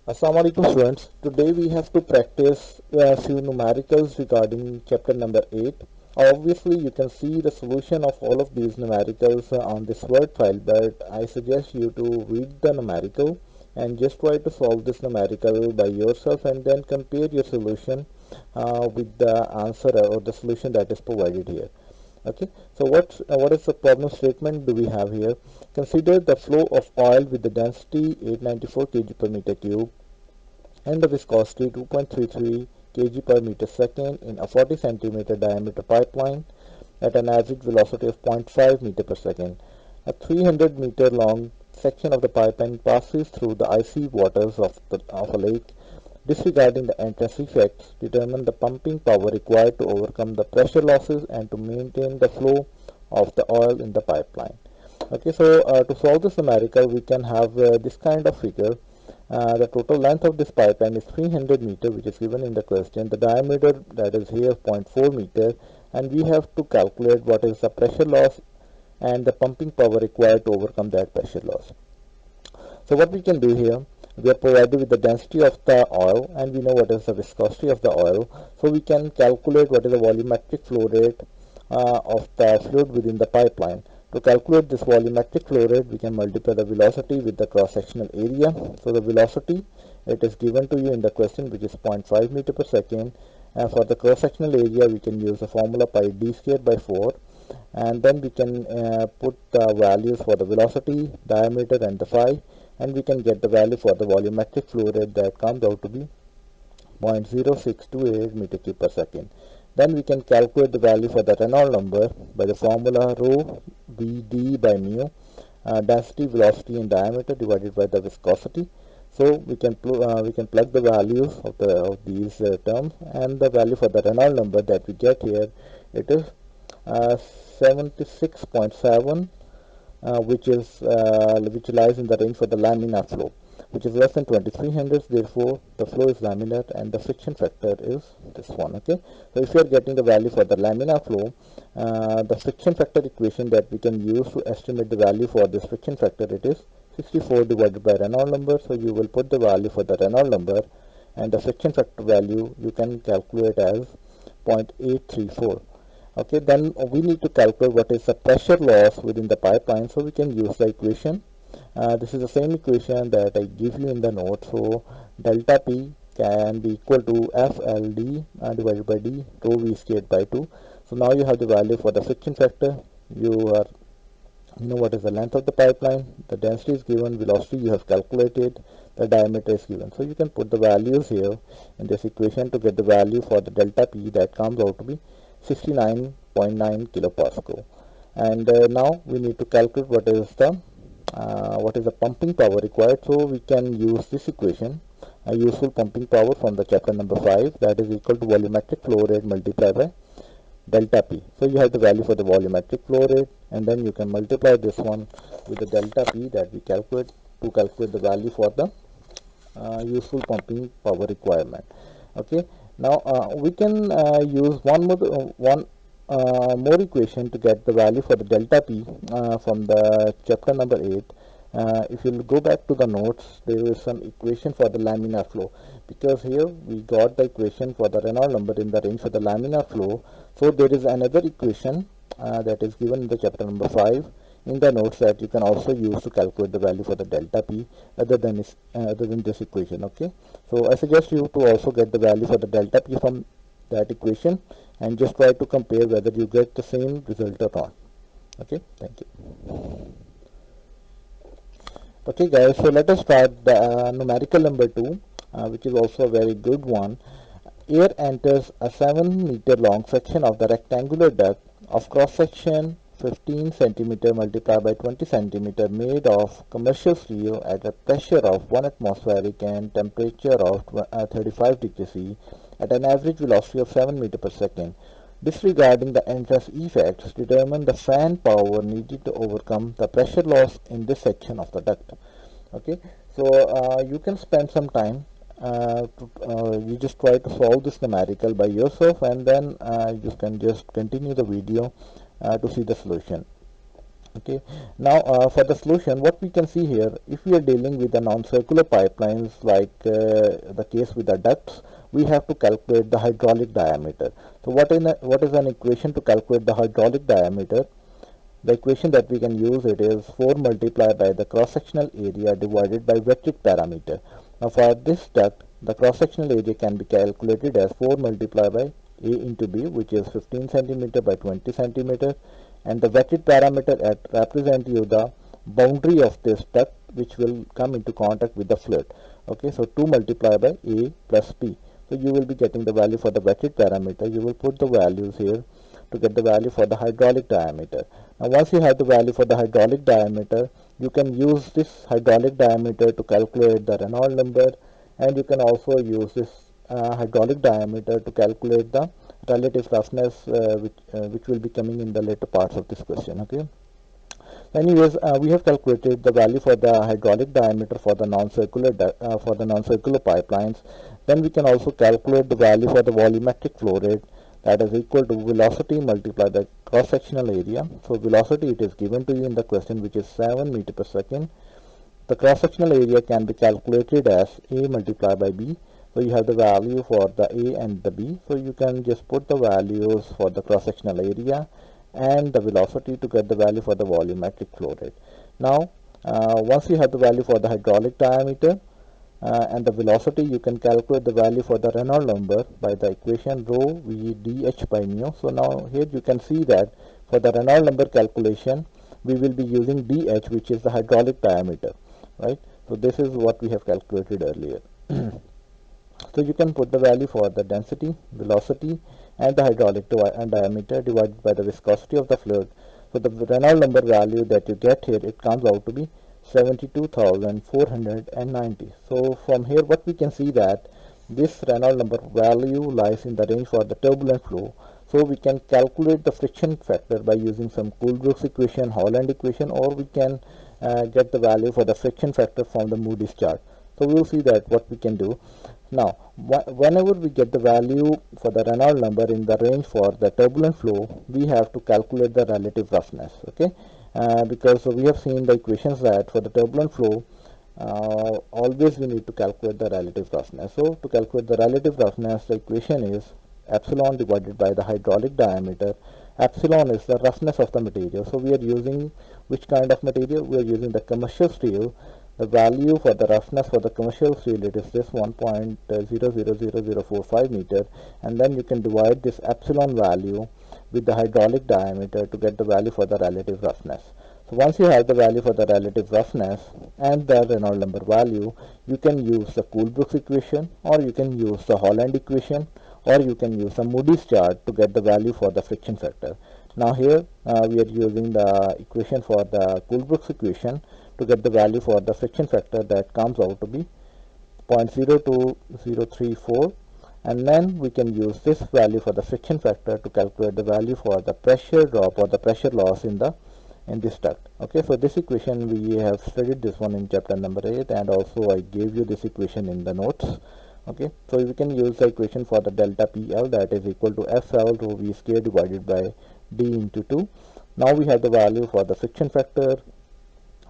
Assalamu alaikum students. Today we have to practice a few numericals regarding chapter number 8. Obviously you can see the solution of all of these numericals on this word file, but I suggest you to read the numerical and just try to solve this numerical by yourself and then compare your solution with the answer or the solution that is provided here. Okay, so what is the problem statement do we have here? Consider the flow of oil with the density 894 kg per meter cube and the viscosity 2.33 kg per meter second in a 40 centimeter diameter pipeline at an average velocity of 0.5 meter per second. A 300 meter long section of the pipeline passes through the icy waters of a lake. Disregarding the entrance effects, determine the pumping power required to overcome the pressure losses and to maintain the flow of the oil in the pipeline. Okay, so to solve this numerical, we can have this kind of figure. The total length of this pipeline is 300 meter, which is given in the question. The diameter, that is here, 0.4 meter, and we have to calculate what is the pressure loss and the pumping power required to overcome that pressure loss. So what we can do here, we are provided with the density of the oil and we know what is the viscosity of the oil. So we can calculate what is the volumetric flow rate of the fluid within the pipeline. To calculate this volumetric flow rate, we can multiply the velocity with the cross-sectional area. So the velocity, it is given to you in the question, which is 0.5 meter per second. And for the cross-sectional area, we can use the formula pi d square by 4. And then we can put the values for the velocity, diameter, and the phi, and we can get the value for the volumetric flow rate that comes out to be 0.0628 meter cube per second. Then we can calculate the value for the Reynolds number by the formula rho Vd by mu, density, velocity, and diameter divided by the viscosity. So we can plug the values of these terms, and the value for the Reynolds number that we get here, it is 76.7, which lies in the range for the laminar flow, which is less than 2300. Therefore the flow is laminar and the friction factor is this one. Okay, so if you are getting the value for the laminar flow, the friction factor equation that we can use to estimate the value for this friction factor, it is 64 divided by Reynolds number. So you will put the value for the Reynolds number, and the friction factor value you can calculate as 0.834. Okay, then we need to calculate what is the pressure loss within the pipeline, so we can use the equation. This is the same equation that I give you in the note. So delta P can be equal to FLD divided by D rho V squared by 2. So now you have the value for the friction factor. You know what is the length of the pipeline, the density is given, velocity you have calculated, the diameter is given. So you can put the values here in this equation to get the value for the delta P that comes out to be 69.9 kilopascal. And now we need to calculate what is the pumping power required. So we can use this equation, a useful pumping power from the chapter number 5, that is equal to volumetric flow rate multiplied by delta P. So you have the value for the volumetric flow rate, and then you can multiply this one with the delta P that we calculate to calculate the value for the useful pumping power requirement. Okay, now we can use one more equation to get the value for the delta P from the chapter number 8. If you go back to the notes, there is some equation for the laminar flow, because here we got the equation for the Reynolds number in the range for the laminar flow. So there is another equation that is given in the chapter number 5 in the notes that you can also use to calculate the value for the delta P other than this equation. Okay, so I suggest you to also get the value for the delta P from that equation and just try to compare whether you get the same result or not. Okay, thank you. Okay guys, so let us start the numerical number 2, which is also a very good one. Air enters a 7-meter long section of the rectangular duct of cross section 15 centimeter multiplied by 20 centimeter made of commercial steel at a pressure of 1 atmospheric and temperature of 35 degrees C at an average velocity of 7 meter per second. Disregarding the entrance effects, determine the fan power needed to overcome the pressure loss in this section of the duct. Okay, so you can spend some time. You just try to solve this numerical by yourself, and then you can just continue the video to see the solution. Okay, now for the solution, what we can see here, if we are dealing with the non-circular pipelines like the case with the ducts, we have to calculate the hydraulic diameter. So what is an equation to calculate the hydraulic diameter? The equation that we can use, it is 4 multiplied by the cross-sectional area divided by wetted parameter. Now for this duct, the cross-sectional area can be calculated as 4 multiplied by A into B, which is 15 centimeter by 20 centimeter, and the wetted parameter at represent you the boundary of this duct which will come into contact with the fluid. Okay, so 2 multiplied by A plus B. So you will be getting the value for the wetted parameter. You will put the values here to get the value for the hydraulic diameter. Now once you have the value for the hydraulic diameter, you can use this hydraulic diameter to calculate the Reynolds number, and you can also use this hydraulic diameter to calculate the relative roughness which will be coming in the later parts of this question. Okay. Anyways, we have calculated the value for the hydraulic diameter for the non-circular pipelines. Then we can also calculate the value for the volumetric flow rate, that is equal to velocity multiplied by cross-sectional area. So velocity, it is given to you in the question, which is 7 meter per second. The cross-sectional area can be calculated as A multiplied by B. So you have the value for the A and the B. So you can just put the values for the cross-sectional area and the velocity to get the value for the volumetric flow rate. Now, once you have the value for the hydraulic diameter and the velocity, you can calculate the value for the Reynolds number by the equation rho V dH by mu. So now here you can see that for the Reynolds number calculation, we will be using dH, which is the hydraulic diameter, right? So this is what we have calculated earlier. So you can put the value for the density, velocity, and the hydraulic diameter divided by the viscosity of the fluid. So the Reynolds number value that you get here, it comes out to be 72,490. So from here what we can see that this Reynolds number value lies in the range for the turbulent flow. So we can calculate the friction factor by using some Coolbrooks equation, Holland equation, or we can get the value for the friction factor from the Moody's chart. So we will see that what we can do. Now, whenever we get the value for the Reynolds number in the range for the turbulent flow, we have to calculate the relative roughness, okay? Because we have seen the equations that for the turbulent flow, always we need to calculate the relative roughness. So to calculate the relative roughness, the equation is epsilon divided by the hydraulic diameter. Epsilon is the roughness of the material. So we are using which kind of material? We are using the commercial steel. The value for the roughness for the commercial steel, it is this 1.000045 meter, and then you can divide this epsilon value with the hydraulic diameter to get the value for the relative roughness. So once you have the value for the relative roughness and the Reynolds number value, you can use the Coolbrooks equation, or you can use the Holland equation, or you can use the Moody's chart to get the value for the friction factor. Now here we are using the equation for the Coolbrooks equation to get the value for the friction factor, that comes out to be 0.02034, and then we can use this value for the friction factor to calculate the value for the pressure drop or the pressure loss in this duct. Okay, so this equation we have studied this one in chapter number 8, and also I gave you this equation in the notes. Okay, so we can use the equation for the delta PL, that is equal to FL rho V square divided by D into 2. Now we have the value for the friction factor,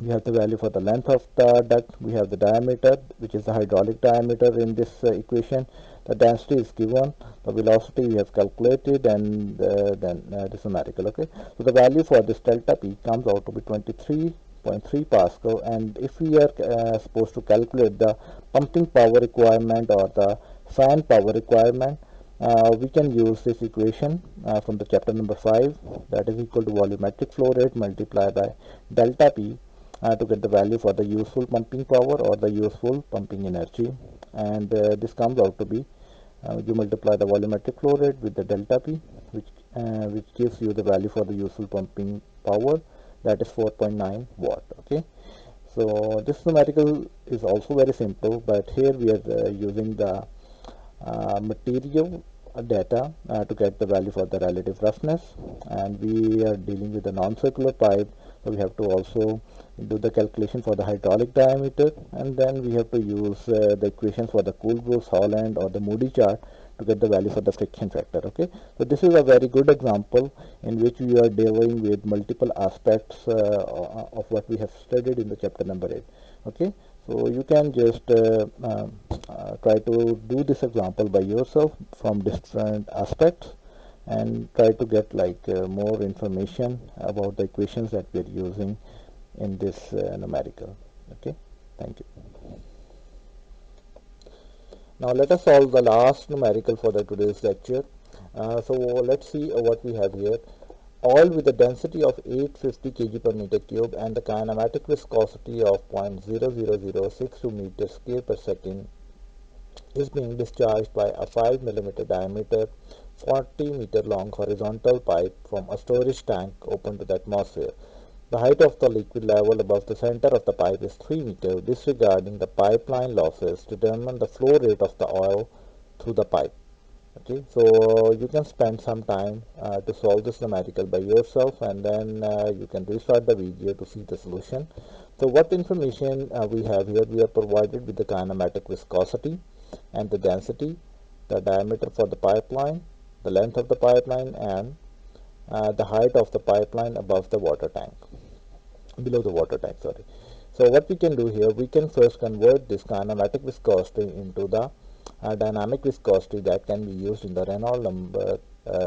we have the value for the length of the duct, we have the diameter, which is the hydraulic diameter in this equation, the density is given, the velocity we have calculated, and then this numerical. Okay, so the value for this delta P comes out to be 23.3 Pascal, and if we are supposed to calculate the pumping power requirement or the fan power requirement, we can use this equation from the chapter number 5, that is equal to volumetric flow rate multiplied by delta P to get the value for the useful pumping power or the useful pumping energy, and this comes out to be you multiply the volumetric flow rate with the delta P, which gives you the value for the useful pumping power, that is 4.9 watt. Okay, so this numerical is also very simple, but here we are using the material data to get the value for the relative roughness, and we are dealing with a non-circular pipe, so we have to also do the calculation for the hydraulic diameter, and then we have to use the equations for the Coolbrooks, Holland, or the Moody chart to get the value for the friction factor. Okay, so this is a very good example in which we are dealing with multiple aspects of what we have studied in the chapter number 8. Okay, so you can just try to do this example by yourself from different aspects and try to get like more information about the equations that we are using in this numerical. Okay, thank you. Now let us solve the last numerical for the today's lecture. So let's see what we have here. Oil with a density of 850 kg per meter cube and the kinematic viscosity of 0.00062 meters square per second is being discharged by a 5 mm diameter 40 meter long horizontal pipe from a storage tank open to the atmosphere. The height of the liquid level above the center of the pipe is 3 meters. Disregarding the pipeline losses, determine the flow rate of the oil through the pipe. Okay, so you can spend some time to solve this numerical by yourself, and then you can restart the video to see the solution. So what information we have here? We are provided with the kinematic viscosity and the density, the diameter for the pipeline, the length of the pipeline, and the height of the pipeline above the water tank, below the water tank, sorry. So what we can do here, we can first convert this kinematic viscosity into the dynamic viscosity that can be used in the Reynolds number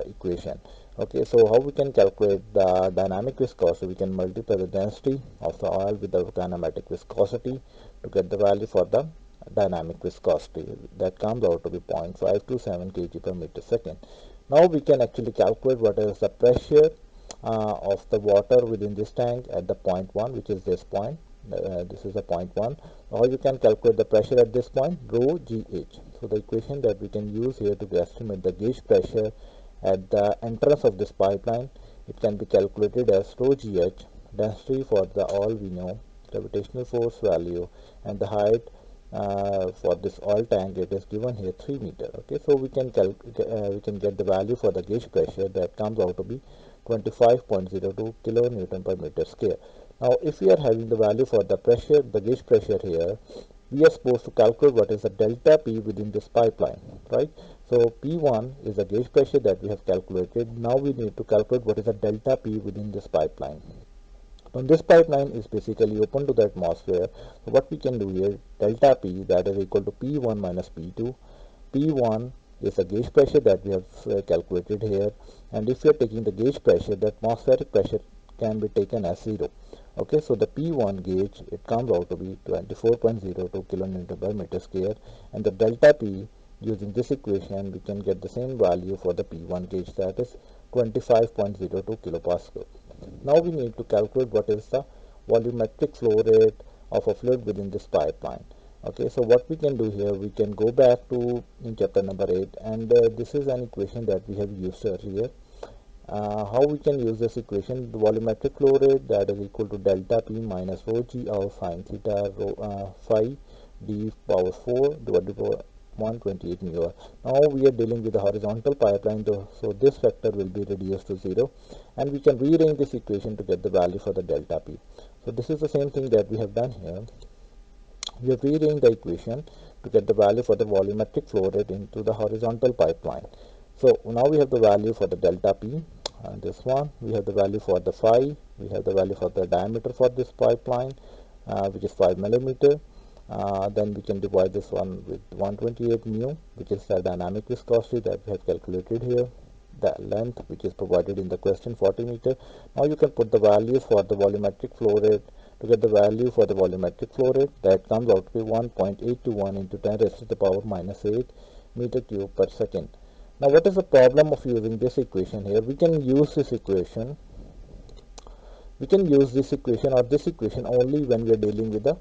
equation. Okay, so how we can calculate the dynamic viscosity? We can multiply the density of the oil with the kinematic viscosity to get the value for the dynamic viscosity. That comes out to be 0.527 kg per meter second. Now we can actually calculate what is the pressure of the water within this tank at the point 1, which is this point. This is the point 1. Now you can calculate the pressure at this point, rho gh. So the equation that we can use here to estimate the gauge pressure at the entrance of this pipeline, it can be calculated as rho gh, density for the oil we know, gravitational force value, and the height for this oil tank, it is given here 3 meter. Okay, so we can get the value for the gauge pressure that comes out to be 25.02 kilonewton per meter square. Now if we are having the value for the pressure, the gauge pressure here, we are supposed to calculate what is the delta P within this pipeline, right? So P1 is the gauge pressure that we have calculated. Now we need to calculate what is the delta P within this pipeline. Now this pipeline is basically open to the atmosphere. So what we can do here, delta P, that is equal to P1 minus P2. P1 is the gauge pressure that we have calculated here, and if we are taking the gauge pressure, the atmospheric pressure can be taken as 0. Okay, so the P1 gauge, it comes out to be 24.02 kilonewton per meter square, and the delta P, using this equation, we can get the same value for the P1 gauge, that is 25.02 kilopascal. Now we need to calculate what is the volumetric flow rate of a fluid within this pipeline. Okay, so what we can do here, we can go back to in chapter number 8, and this is an equation that we have used earlier. How we can use this equation? The volumetric flow rate, that is equal to delta P minus rho g L sine theta rho phi d power 4 divided by 128 mu. Now we are dealing with the horizontal pipeline, though, so this factor will be reduced to 0, and we can rearrange this equation to get the value for the delta P. So this is the same thing that we have done here. We have rearranged the equation to get the value for the volumetric flow rate into the horizontal pipeline. So now we have the value for the delta P, this one. We have the value for the phi. We have the value for the diameter for this pipeline, which is 5 millimeter. Then we can divide this one with 128 mu, which is the dynamic viscosity that we have calculated here. The length, which is provided in the question, 40 meter. Now you can put the values for the volumetric flow rate to get the value for the volumetric flow rate. That comes out to be 1.821 into 10 raised to the power minus 8 meter cube per second. Now what is the problem of using this equation here? We can use this equation or this equation only when we are dealing with the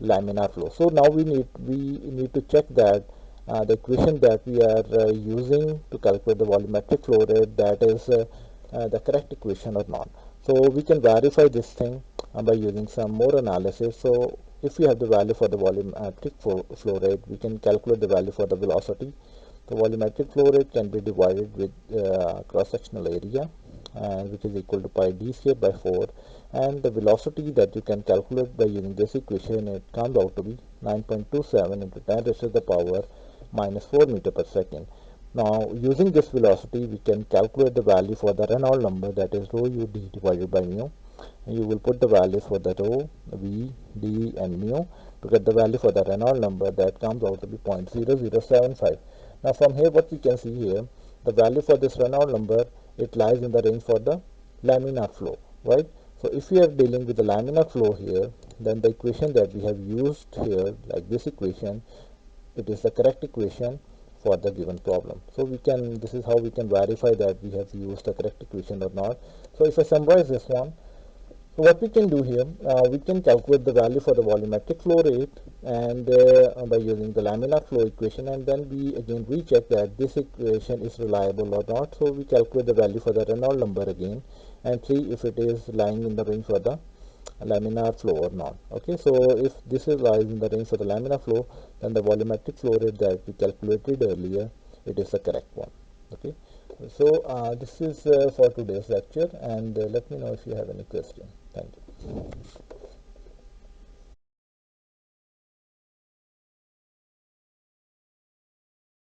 laminar flow. So now we need to check that the equation that we are using to calculate the volumetric flow rate, that is the correct equation or not. So we can verify this thing by using some more analysis. So if we have the value for the volumetric flow rate, we can calculate the value for the velocity. The volumetric flow rate can be divided with cross-sectional area, which is equal to pi d squared by 4, and the velocity that you can calculate by using this equation, it comes out to be 9.27 into 10 raised to the power minus 4 meter per second. Now using this velocity we can calculate the value for the Reynolds number, that is rho ud divided by mu. You will put the values for the rho, v, d and mu to get the value for the Reynolds number, that comes out to be 0.0075. Now from here what we can see here, the value for this Reynolds number, it lies in the range for the laminar flow, right? So if we are dealing with the laminar flow here, then the equation that we have used here, like this equation, it is the correct equation for the given problem. So we can, this is how we can verify that we have used the correct equation or not. So if I summarize this one, so what we can do here, we can calculate the value for the volumetric flow rate and by using the laminar flow equation, and then we again recheck that this equation is reliable or not. So we calculate the value for the Reynolds number again and see if it is lying in the range for the laminar flow or not. Okay, so if this is lies in the range for the laminar flow, then the volumetric flow rate that we calculated earlier, it is the correct one. Okay, so this is for today's lecture, and let me know if you have any question. Thank you.